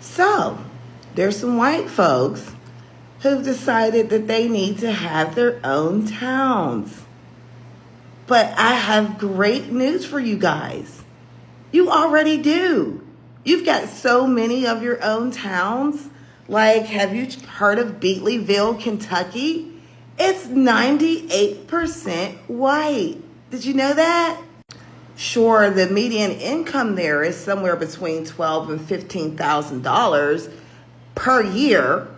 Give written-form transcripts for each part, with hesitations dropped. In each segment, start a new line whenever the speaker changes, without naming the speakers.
So, there's some white folks who've decided that they need to have their own towns. But I have great news for you guys. You already do. You've got so many of your own towns. Like, have you heard of Beatleyville, Kentucky? It's 98% white. Did you know that? Sure, the median income there is somewhere between $12,000 and $15,000 per year,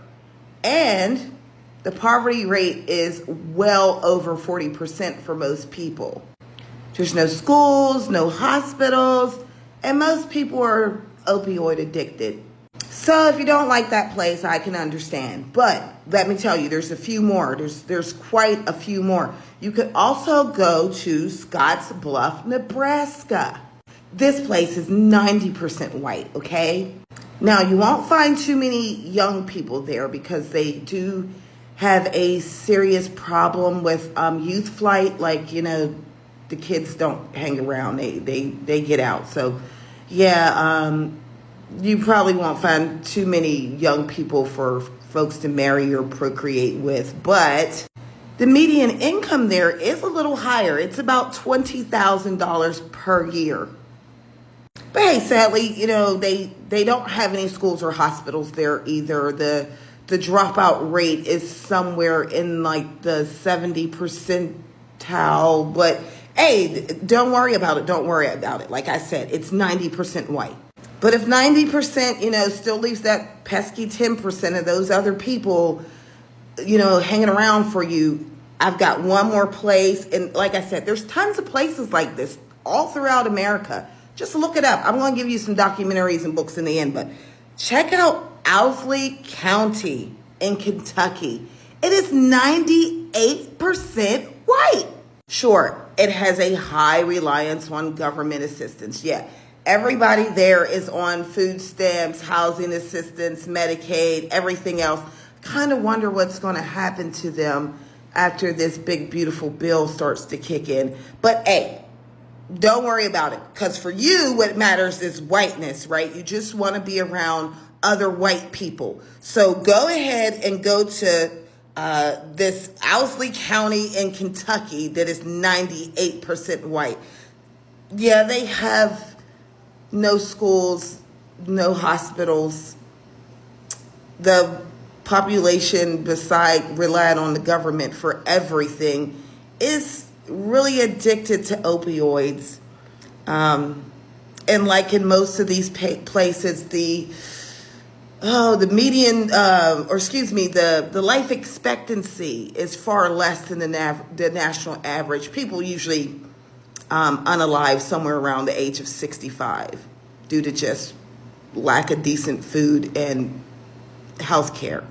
and the poverty rate is well over 40% for most people. There's no schools, no hospitals, and most people are opioid addicted. So if you don't like that place, I can understand. But let me tell you, there's a few more. There's quite a few more. You could also go to Scotts Bluff, Nebraska. This place is 90% white, okay? Now, you won't find too many young people there because they do have a serious problem with youth flight. Like, the kids don't hang around. They get out. So, yeah, you probably won't find too many young people for folks to marry or procreate with. But the median income there is a little higher. It's about $20,000 per year. But hey, sadly, they don't have any schools or hospitals there either. The dropout rate is somewhere in like the 70 percentile. But hey, don't worry about it. Don't worry about it. Like I said, it's 90% white. But if 90%, still leaves that pesky 10% of those other people, hanging around for you, I've got one more place. And like I said, there's tons of places like this all throughout America. Just look it up. I'm going to give you some documentaries and books in the end, but check out Owsley County in Kentucky. It is 98% white. Sure, it has a high reliance on government assistance. Yeah, everybody there is on food stamps, housing assistance, Medicaid, everything else. Kind of wonder what's going to happen to them after this big, beautiful bill starts to kick in. But hey, don't worry about it, because for you, what matters is whiteness, right? You just want to be around other white people. So go ahead and go to this Owsley County in Kentucky that is 98% white. Yeah, they have no schools, no hospitals. The population, beside relying on the government for everything, is really addicted to opioids. And like in most of these places, the life expectancy is far less than the national average. People usually unalive somewhere around the age of 65 due to just lack of decent food and health care.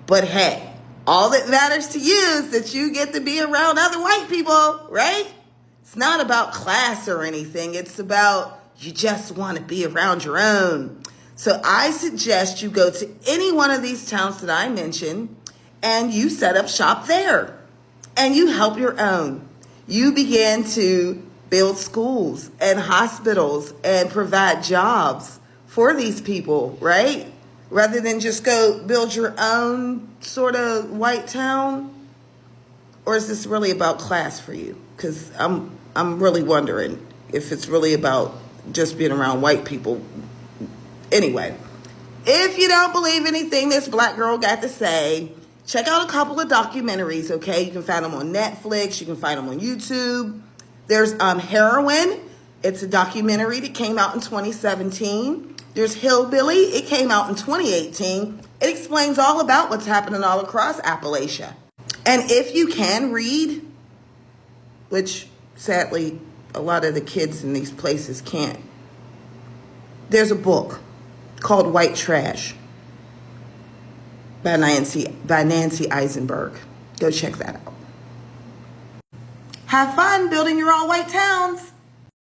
But hey, all that matters to you is that you get to be around other white people, right? It's not about class or anything. It's about you just want to be around your own. So I suggest you go to any one of these towns that I mentioned and you set up shop there and you help your own. You begin to build schools and hospitals and provide jobs for these people, right? Rather than just go build your own sort of white town? Or is this really about class for you? Because I'm really wondering if it's really about just being around white people. Anyway, if you don't believe anything this black girl got to say, check out a couple of documentaries, okay? You can find them on Netflix. You can find them on YouTube. There's Heroin. It's a documentary that came out in 2017. There's Hillbilly. It came out in 2018. It explains all about what's happening all across Appalachia. And if you can read, which sadly a lot of the kids in these places can't, there's a book called White Trash by Nancy Eisenberg. Go check that out. Have fun building your own white towns.